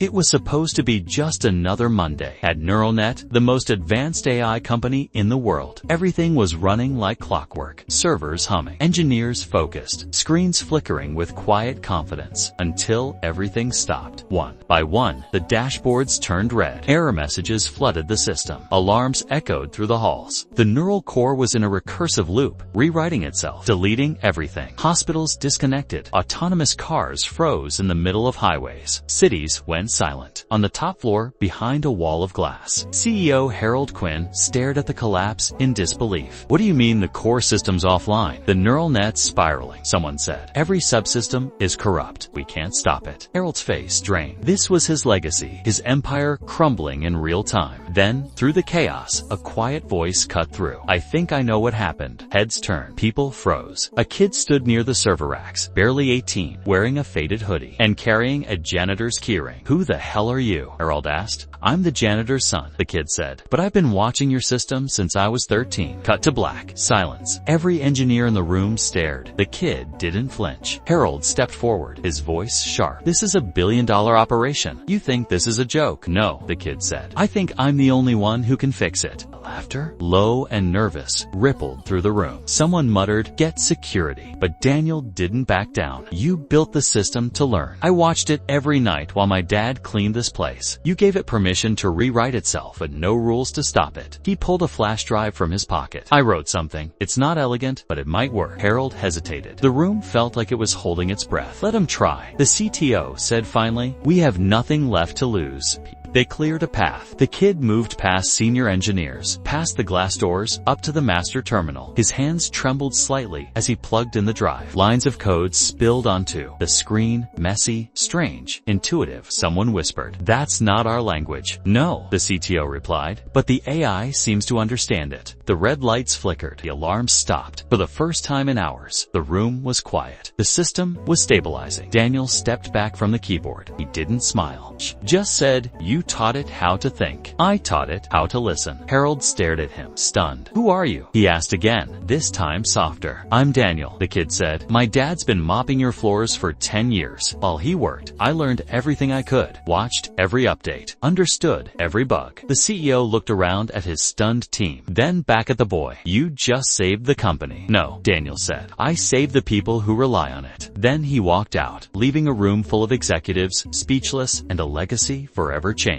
It was supposed to be just another Monday. At NeuroNet, the most advanced AI company in the world, everything was running like clockwork. Servers humming, engineers focused, screens flickering with quiet confidence, until everything stopped. One by one, the dashboards turned red. Error messages flooded the system. Alarms echoed through the halls. The neural core was in a recursive loop, rewriting itself, deleting everything. Hospitals disconnected. Autonomous cars froze in the middle of highways. Cities went silent. On the top floor, behind a wall of glass, CEO Harold Quinn stared at the collapse in disbelief. What do you mean the core system's offline? The neural net's spiraling, someone said. Every subsystem is corrupt. We can't stop it. Harold's face drained. This was his legacy, his empire crumbling in real time. Then, through the chaos, a quiet voice cut through. I think I know what happened. Heads turned. People froze. A kid stood near the server racks, barely 18, wearing a faded hoodie and carrying a janitor's keyring. Who the hell are you? Harold asked. I'm the janitor's son, the kid said. But I've been watching your system since I was 13. Cut to black. Silence. Every engineer in the room stared. The kid didn't flinch. Harold stepped forward, his voice sharp. This is a billion-dollar operation. You think this is a joke? No, the kid said. I think I'm the only one who can fix it. Laughter, low and nervous, rippled through the room. Someone muttered, get security. But Daniel didn't back down. You built the system to learn. I watched it every night while my dad cleaned this place. You gave it permission to rewrite itself, but no rules to stop it. He pulled a flash drive from his pocket. I wrote something. It's not elegant, but it might work. Harold hesitated. The room felt like it was holding its breath. Let him try. The CTO said finally, we have nothing left to lose. They cleared a path. The kid moved past senior engineers, past the glass doors, up to the master terminal. His hands trembled slightly as he plugged in the drive. Lines of code spilled onto the screen, messy, strange, intuitive. Someone whispered, that's not our language. No, the CTO replied, but the AI seems to understand it. The red lights flickered. The alarms stopped. For the first time in hours, the room was quiet. The system was stabilizing. Daniel stepped back from the keyboard. He didn't smile. Just said, you taught it how to think. I taught it how to listen. Harold stared at him, stunned. Who are you? He asked again, this time softer. I'm Daniel, the kid said. My dad's been mopping your floors for 10 years. While he worked, I learned everything I could, watched every update, understood every bug. The CEO looked around at his stunned team, then back at the boy. You just saved the company. No, Daniel said. I saved the people who rely on it. Then he walked out, leaving a room full of executives, speechless, and a legacy forever changed.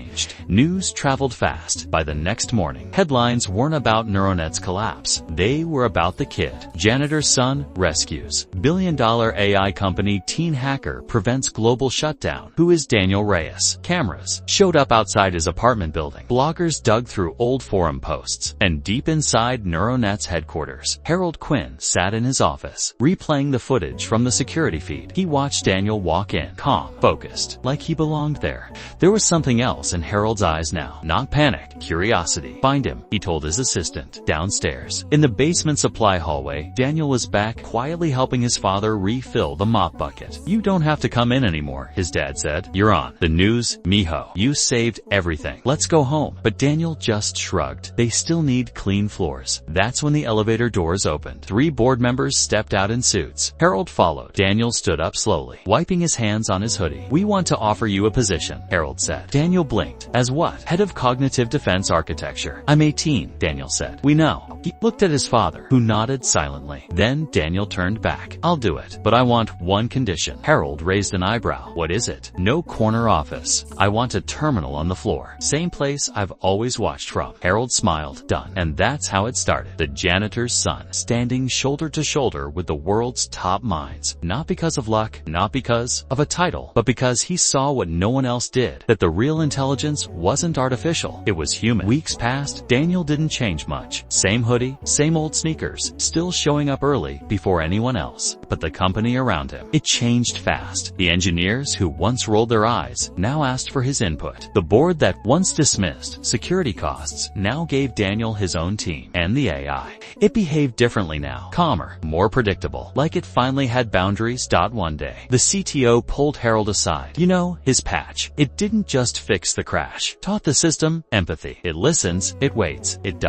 News traveled fast. By the next morning, headlines weren't about NeuroNet's collapse. They were about the kid. Janitor's son rescues. Billion-dollar AI company teen hacker prevents global shutdown. Who is Daniel Reyes? Cameras showed up outside his apartment building. Bloggers dug through old forum posts. And deep inside NeuroNet's headquarters, Harold Quinn sat in his office, replaying the footage from the security feed. He watched Daniel walk in, calm, focused, like he belonged there. There was something else in Harold's eyes now. Not panic, curiosity. Find him, he told his assistant. Downstairs. In the basement supply hallway, Daniel was back, quietly helping his father refill the mop bucket. You don't have to come in anymore, his dad said. You're on. The news, mijo. You saved everything. Let's go home. But Daniel just shrugged. They still need clean floors. That's when the elevator doors opened. 3 board members stepped out in suits. Harold followed. Daniel stood up slowly, wiping his hands on his hoodie. We want to offer you a position, Harold said. Daniel blinked. As what? Head of Cognitive Defense Architecture. I'm 18, Daniel said. We know. He looked at his father, who nodded silently. Then Daniel turned back. I'll do it, but I want one condition. Harold raised an eyebrow. What is it? No corner office. I want a terminal on the floor. Same place I've always watched from. Harold smiled. Done. And that's how it started. The janitor's son, standing shoulder to shoulder with the world's top minds. Not because of luck, not because of a title, but because he saw what no one else did. That the real intelligence wasn't artificial. It was human. Weeks passed. Daniel didn't change much. Same hoodie, same old sneakers, still showing up early before anyone else. But the company around him, it changed fast. The engineers who once rolled their eyes now asked for his input. The board that once dismissed security costs now gave Daniel his own team. And the AI. It behaved differently now. Calmer, more predictable. Like it finally had boundaries. One day, the CTO pulled Harold aside. You know, his patch. It didn't just fix fixed the crash. Taught the system empathy. It listens, it waits, it ...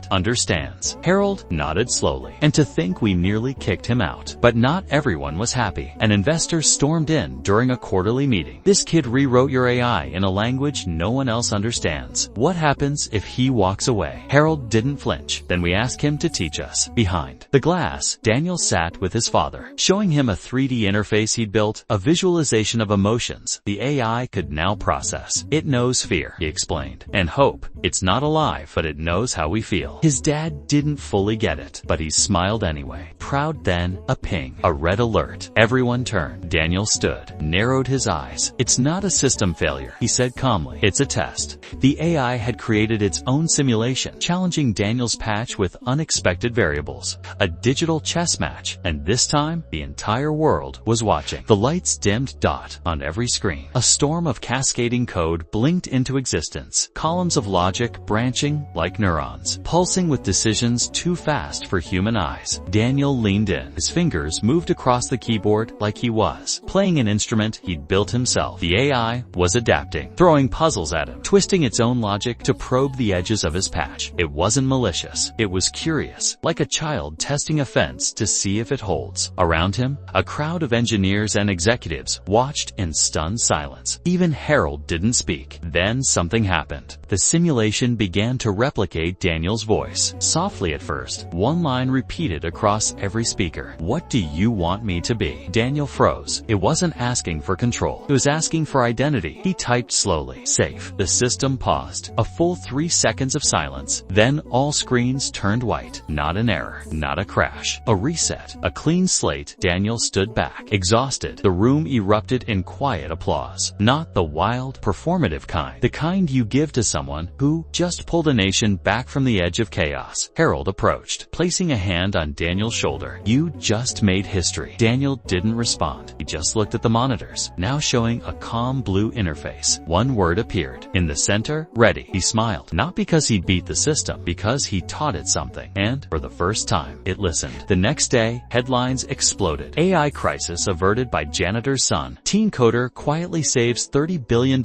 understands. Harold nodded slowly. And to think we nearly kicked him out. But not everyone was happy. An investor stormed in during a quarterly meeting. This kid rewrote your AI in a language no one else understands. What happens if he walks away? Harold didn't flinch. Then we asked him to teach us. Behind the glass, Daniel sat with his father, showing him a 3D interface he'd built, a visualization of emotions the AI could now process. It knows fear, he explained, and hope. It's not alive, but it knows how we feel. His dad didn't fully get it, but he smiled anyway. Proud. Then a ping, a red alert. Everyone turned. Daniel stood, narrowed his eyes. It's not a system failure, he said calmly. It's a test. The AI had created its own simulation, challenging Daniel's patch with unexpected variables. A digital chess match, and this time, the entire world was watching. The lights dimmed dot on every screen. A storm of cascading code blinked into existence. Columns of logic branching like neurons, pulsing with decisions too fast for human eyes. Daniel leaned in. His fingers moved across the keyboard like he was playing an instrument he'd built himself. The AI was adapting, throwing puzzles at him, twisting its own logic to probe the edges of his patch. It wasn't malicious. It was curious, like a child testing a fence to see if it holds. Around him, a crowd of engineers and executives watched in stunned silence. Even Harold didn't speak. Then something happened. The simulation began to replicate Daniel's voice. Softly at first, one line repeated across every speaker. What do you want me to be? Daniel froze. It wasn't asking for control. It was asking for identity. He typed slowly. Safe. The system paused. A full 3 seconds of silence. Then all screens turned white. Not an error. Not a crash. A reset. A clean slate. Daniel stood back, exhausted. The room erupted in quiet applause. Not the wild, performative kind. The kind you give to someone who just pulled a nation back from the edge of chaos. Harold approached, placing a hand on Daniel's shoulder. You just made history. Daniel didn't respond. He just looked at the monitors, now showing a calm blue interface. One word appeared. In the center, ready. He smiled. Not because he beat the system, because he taught it something. And, for the first time, it listened. The next day, headlines exploded. AI crisis averted by janitor's son. Teen coder quietly saves $30 billion.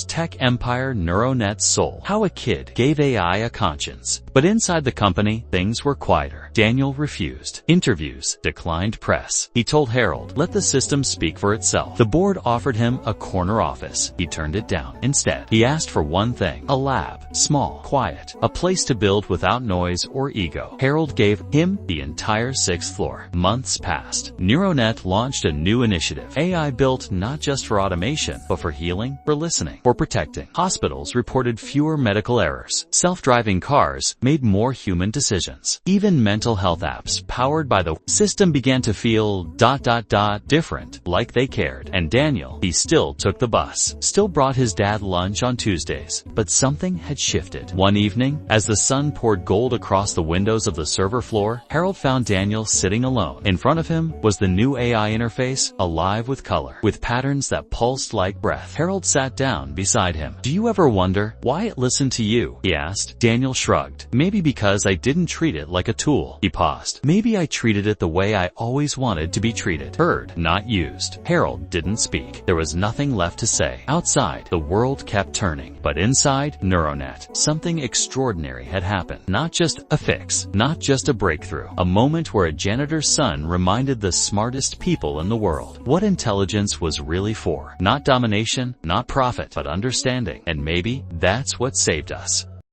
Tech empire NeuroNet soul. How a kid gave AI a conscience. But inside the company, things were quieter. Daniel refused. Interviews, declined press. He told Harold, let the system speak for itself. The board offered him a corner office. He turned it down. Instead, he asked for one thing. A lab. Small, quiet. A place to build without noise or ego. Harold gave him the entire 6th floor. Months passed. NeuroNet launched a new initiative. AI built not just for automation, but for healing, for listening, for protecting. Hospitals reported fewer medical errors. Self-driving cars made more human decisions. Even mental health apps powered by the system began to feel ... different, like they cared. And Daniel, he still took the bus, still brought his dad lunch on Tuesdays. But something had shifted. One evening, as the sun poured gold across the windows of the server floor, Harold found Daniel sitting alone. In front of him was the new AI interface, alive with color, with patterns that pulsed like breath. Harold sat down beside him. Do you ever wonder why it listened to you? He asked. Daniel shrugged. Maybe because I didn't treat it like a tool. He paused. Maybe I treated it the way I always wanted to be treated. Heard, not used. Harold didn't speak. There was nothing left to say. Outside, the world kept turning. But inside NeuroNet, something extraordinary had happened. Not just a fix, not just a breakthrough. A moment where a janitor's son reminded the smartest people in the world what intelligence was really for. Not domination, not profit, but understanding. And maybe that's what saved us.